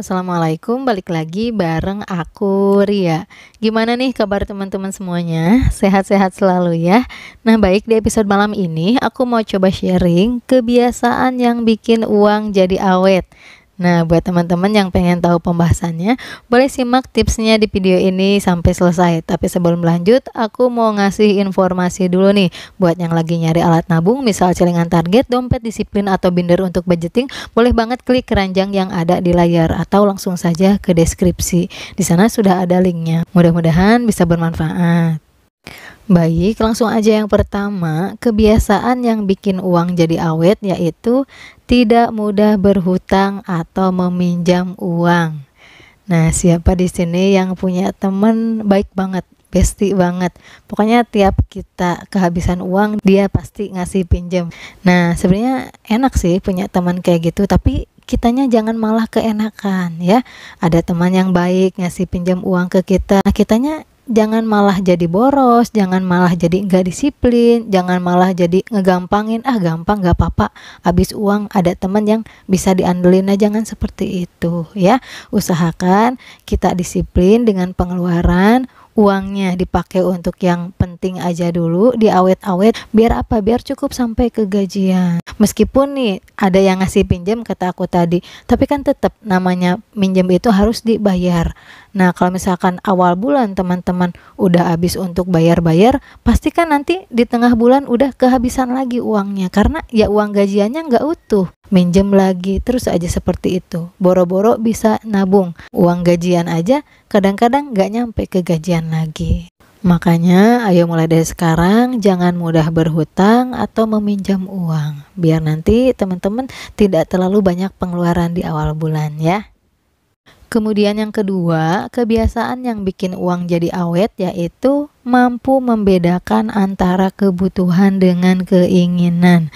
assalamualaikum. Balik lagi bareng aku Ria. Gimana nih kabar teman-teman semuanya? Sehat-sehat selalu ya. Nah, baik, di episode malam ini aku mau coba sharing kebiasaan yang bikin uang jadi awet. Nah, buat teman-teman yang pengen tahu pembahasannya, boleh simak tipsnya di video ini sampai selesai. Tapi sebelum lanjut, aku mau ngasih informasi dulu nih. Buat yang lagi nyari alat nabung, misal celengan target, dompet disiplin, atau binder untuk budgeting, boleh banget klik keranjang yang ada di layar atau langsung saja ke deskripsi. Di sana sudah ada linknya. Mudah-mudahan bisa bermanfaat. Baik, langsung aja yang pertama, kebiasaan yang bikin uang jadi awet yaitu tidak mudah berhutang atau meminjam uang. Nah, siapa di sini yang punya teman baik banget, bestie banget. Pokoknya tiap kita kehabisan uang, dia pasti ngasih pinjam. Nah, sebenarnya enak sih punya teman kayak gitu, tapi kitanya jangan malah keenakan ya. Ada teman yang baik ngasih pinjam uang ke kita, nah, kitanya jangan malah jadi boros, jangan malah jadi nggak disiplin, jangan malah jadi ngegampangin, gampang nggak apa-apa, habis uang ada teman yang bisa diandelin. Nah, jangan seperti itu ya. Usahakan kita disiplin dengan pengeluaran, uangnya dipakai untuk yang penting aja dulu, diawet-awet, biar apa? Biar cukup sampai ke gajian. Meskipun nih ada yang ngasih pinjam kata aku tadi, tapi kan tetap namanya minjem itu harus dibayar. Nah, kalau misalkan awal bulan teman-teman udah habis untuk bayar-bayar, pasti kan nanti di tengah bulan udah kehabisan lagi uangnya, karena ya uang gajiannya nggak utuh. Minjem lagi terus aja seperti itu. Boro-boro bisa nabung, uang gajian aja kadang-kadang nggak nyampe ke gajian lagi. Makanya ayo mulai dari sekarang jangan mudah berhutang atau meminjam uang, biar nanti teman-teman tidak terlalu banyak pengeluaran di awal bulan ya. Kemudian yang kedua, kebiasaan yang bikin uang jadi awet yaitu mampu membedakan antara kebutuhan dengan keinginan.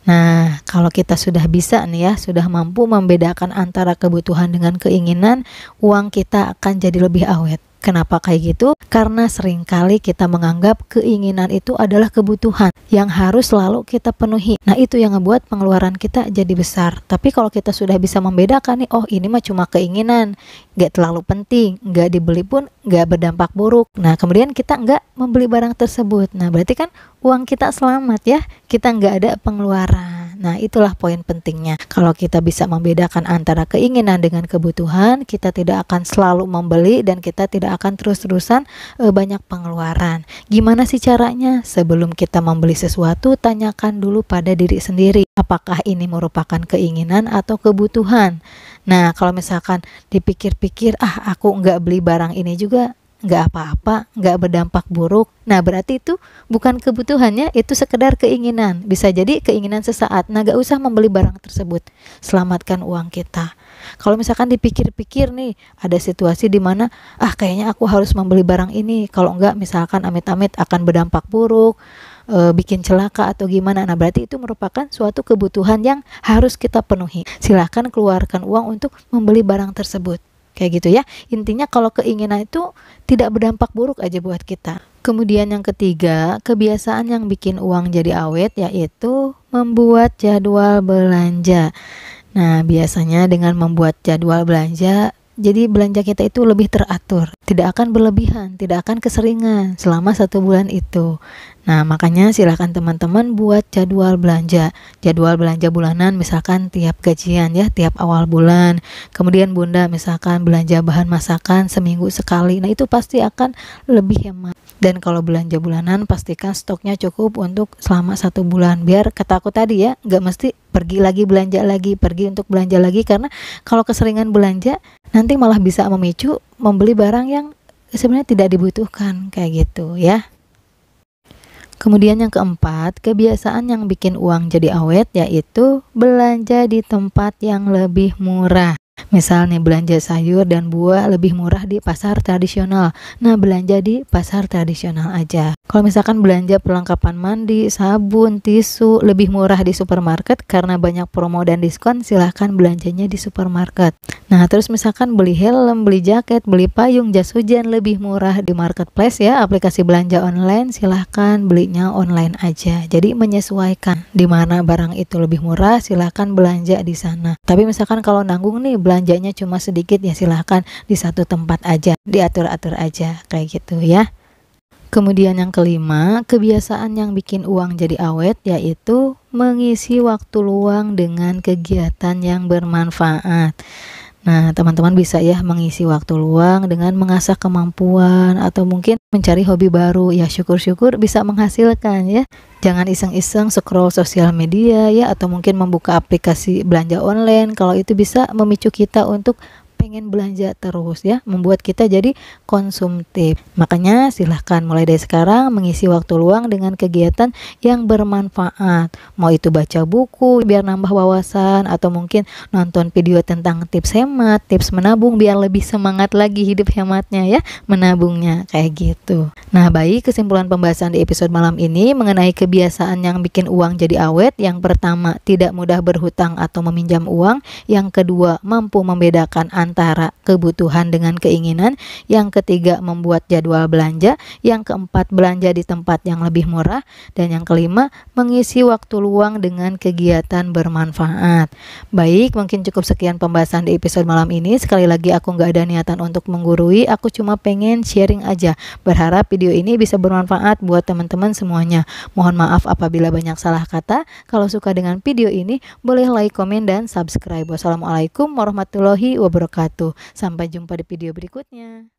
Nah, kalau kita sudah bisa nih ya, sudah mampu membedakan antara kebutuhan dengan keinginan, uang kita akan jadi lebih awet. Kenapa kayak gitu? Karena seringkali kita menganggap keinginan itu adalah kebutuhan yang harus selalu kita penuhi. Nah, itu yang ngebuat pengeluaran kita jadi besar. Tapi kalau kita sudah bisa membedakan nih, oh ini mah cuma keinginan, gak terlalu penting, gak dibeli pun gak berdampak buruk. Nah, kemudian kita gak membeli barang tersebut. Nah, berarti kan uang kita selamat ya, kita gak ada pengeluaran. Nah, itulah poin pentingnya. Kalau kita bisa membedakan antara keinginan dengan kebutuhan, kita tidak akan selalu membeli dan kita tidak akan terus-terusan banyak pengeluaran. Gimana sih caranya? Sebelum kita membeli sesuatu, tanyakan dulu pada diri sendiri, apakah ini merupakan keinginan atau kebutuhan. Nah, kalau misalkan dipikir-pikir, aku nggak beli barang ini juga nggak apa-apa, nggak berdampak buruk. Nah, berarti itu bukan kebutuhannya, itu sekedar keinginan. Bisa jadi keinginan sesaat. Nah, nggak usah membeli barang tersebut. Selamatkan uang kita. Kalau misalkan dipikir-pikir nih, ada situasi di mana kayaknya aku harus membeli barang ini. Kalau enggak, misalkan amit-amit akan berdampak buruk, bikin celaka atau gimana. Nah, berarti itu merupakan suatu kebutuhan yang harus kita penuhi. Silahkan keluarkan uang untuk membeli barang tersebut. Kayak gitu ya. Intinya kalau keinginan itu tidak berdampak buruk aja buat kita. Kemudian yang ketiga, kebiasaan yang bikin uang jadi awet yaitu membuat jadwal belanja. Nah, biasanya dengan membuat jadwal belanja, jadi belanja kita itu lebih teratur, tidak akan berlebihan, tidak akan keseringan selama 1 bulan itu. Nah, makanya silahkan teman-teman buat jadwal belanja bulanan, misalkan tiap gajian ya, tiap awal bulan. Kemudian Bunda misalkan belanja bahan masakan seminggu sekali. Nah, itu pasti akan lebih hemat. Dan kalau belanja bulanan, pastikan stoknya cukup untuk selama 1 bulan. Biar kata aku tadi ya, nggak mesti pergi untuk belanja lagi, karena kalau keseringan belanja nanti malah bisa memicu membeli barang yang sebenarnya tidak dibutuhkan kayak gitu ya. Kemudian yang keempat, kebiasaan yang bikin uang jadi awet yaitu belanja di tempat yang lebih murah. Misalnya belanja sayur dan buah lebih murah di pasar tradisional. Nah, belanja di pasar tradisional aja. Kalau misalkan belanja perlengkapan mandi, sabun, tisu lebih murah di supermarket karena banyak promo dan diskon, silahkan belanjanya di supermarket. Nah, terus misalkan beli helm, beli jaket, beli payung, jas hujan lebih murah di marketplace ya, aplikasi belanja online, silahkan belinya online aja. Jadi menyesuaikan di mana barang itu lebih murah, silahkan belanja di sana. Tapi misalkan kalau nanggung nih belanjanya cuma sedikit, ya silahkan di satu tempat aja, diatur-atur aja kayak gitu ya. Kemudian yang kelima, kebiasaan yang bikin uang jadi awet yaitu mengisi waktu luang dengan kegiatan yang bermanfaat. Nah, teman-teman bisa ya mengisi waktu luang dengan mengasah kemampuan atau mungkin mencari hobi baru. Ya, syukur-syukur bisa menghasilkan ya. Jangan iseng-iseng scroll sosial media ya, atau mungkin membuka aplikasi belanja online. Kalau itu bisa memicu kita untuk pengen belanja terus ya, membuat kita jadi konsumtif. Makanya silahkan mulai dari sekarang mengisi waktu luang dengan kegiatan yang bermanfaat. Mau itu baca buku biar nambah wawasan, atau mungkin nonton video tentang tips hemat, tips menabung biar lebih semangat lagi hidup hematnya ya, menabungnya kayak gitu. Nah, baik, kesimpulan pembahasan di episode malam ini mengenai kebiasaan yang bikin uang jadi awet. Yang pertama, tidak mudah berhutang atau meminjam uang. Yang kedua, mampu membedakan antara kebutuhan dengan keinginan. Yang ketiga, membuat jadwal belanja. Yang keempat, belanja di tempat yang lebih murah. Dan yang kelima, mengisi waktu luang dengan kegiatan bermanfaat. Baik, mungkin cukup sekian pembahasan di episode malam ini. Sekali lagi aku nggak ada niatan untuk menggurui, aku cuma pengen sharing aja. Berharap video ini bisa bermanfaat buat teman-teman semuanya. Mohon maaf apabila banyak salah kata. Kalau suka dengan video ini, boleh like, komen, dan subscribe. Wassalamualaikum warahmatullahi wabarakatuh. Sampai jumpa di video berikutnya.